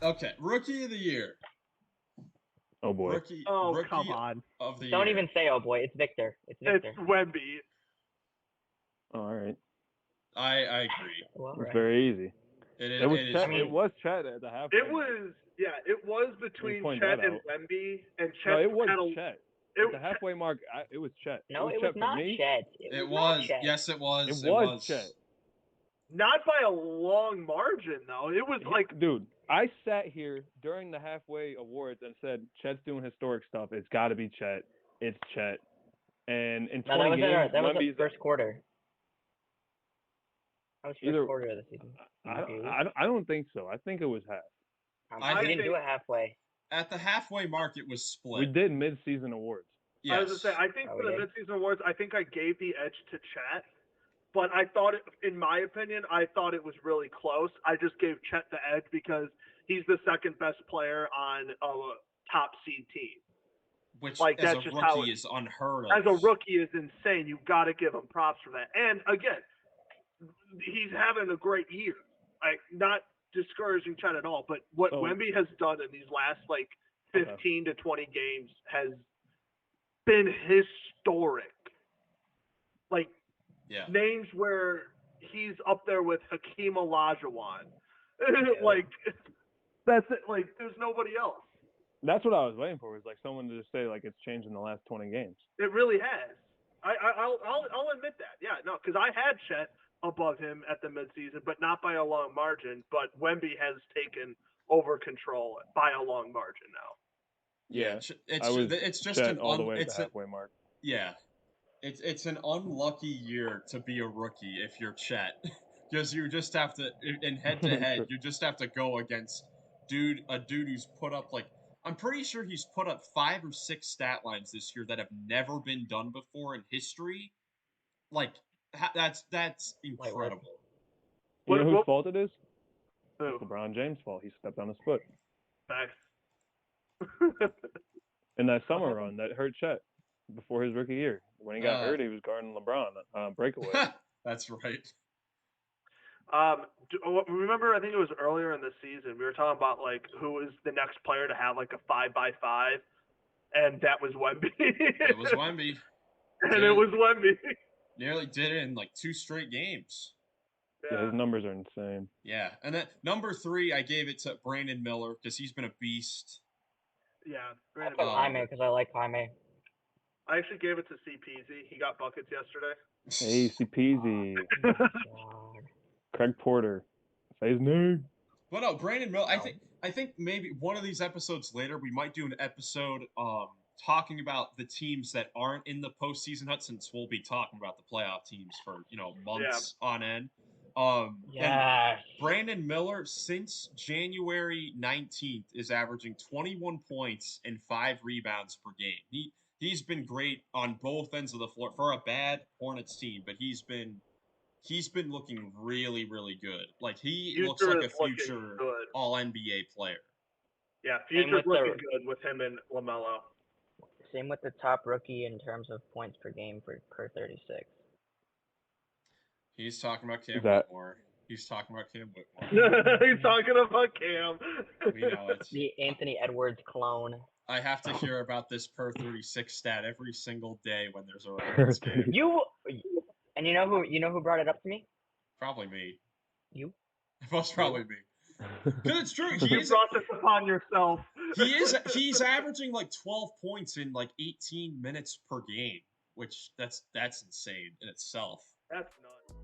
Okay, Rookie of the Year. Oh boy. Rookie come on. of the Don't year. even say, oh boy, it's Victor. It's Victor. It's Wemby. Oh, all right. I agree. Well, It's right. very easy. It It was is. Chet. I mean- It was Chet at the halfway. It was between point Chet that and out. Wemby, and Chet No, it was had a, Chet. it- At the halfway mark, it was Chet. No, it it Chet was for not me. Chet. It not was. Chet. Yes, it was. It was Chet. not by a long margin though. It was like, Dude, I sat here during the halfway awards and said, Chet's doing historic stuff. It's got to be Chet. It's Chet. And in 20 No, that was games, that was the Wemby's first quarter. That was first Either- quarter of the season. I don't think so. I think it was half. I We didn't do think- it halfway. At the halfway mark, it was split. We did mid-season awards. Yes. I was gonna say, I think Oh, for we the did? midseason awards, I think I gave the edge to Chet, but I thought in my opinion, I thought it was really close. I just gave Chet the edge because he's the second best player on a top seed team. Which, like, as that's a just how rookie, it- is unheard of. As a rookie is insane. You've got to give him props for that. And again, he's having a great year. Like, not discouraging Chet at all, but what So- Wemby has done in these last 15 to 20 games has been historic. Like, Yeah. names where he's up there with Hakeem Olajuwon. Like, that's it. Like, there's nobody else. That's what I was waiting for. Was like someone to just say like it's changed in the last 20 games. It really has. I'll admit that. Yeah, no, because I had Chet above him at the midseason, but not by a long margin. But Wemby has taken over control by a long margin now. Yeah, It's just Chet an all the way at the halfway mark. Yeah. It's an unlucky year to be a rookie if you're Chet. Because you just have to, in head-to-head, you just have to go against a dude who's put up, I'm pretty sure he's put up 5 or 6 stat lines this year that have never been done before in history. That's incredible. You know whose What- fault it is? Who? It's LeBron James' fault. He stepped on his foot Facts. in that summer run that hurt Chet before his rookie year. When he got hurt, he was guarding LeBron on breakaway. That's right. Remember, I think it was earlier in the season, we were talking about who is the next player to have a 5x5, and that was Wemby. It was Wemby. And it was Wemby. Nearly did it in 2 straight games. Yeah, his numbers are insane. Yeah, and then number 3, I gave it to Brandon Miller because he's been a beast. Yeah. I put Jaime because I like Jaime. I actually gave it to CPZ. He got buckets yesterday. Easy peasy. God. Craig Porter. Say his name. But no, Brandon Miller. I think maybe one of these episodes later we might do an episode talking about the teams that aren't in the postseason hunt, since we'll be talking about the playoff teams for months on end. And Brandon Miller since January 19th is averaging 21 points and 5 rebounds per game. He's been great on both ends of the floor for a bad Hornets team, but he's been looking really, really good. He looks like a future All-NBA player. Yeah, future's looking good with him and LaMelo. Same with the top rookie in terms of points per game per 36. He's talking about Cam Whitmore. He's talking about Cam Whitmore. He's talking about Cam. We know it. The Anthony Edwards clone. I have to hear about this per 36 stat every single day when there's a Rockets game. And you know who brought it up to me? Probably me. You? It was probably me. Because it's true. You brought this upon yourself. He's averaging 12 points in 18 minutes per game, which that's insane in itself. That's nuts.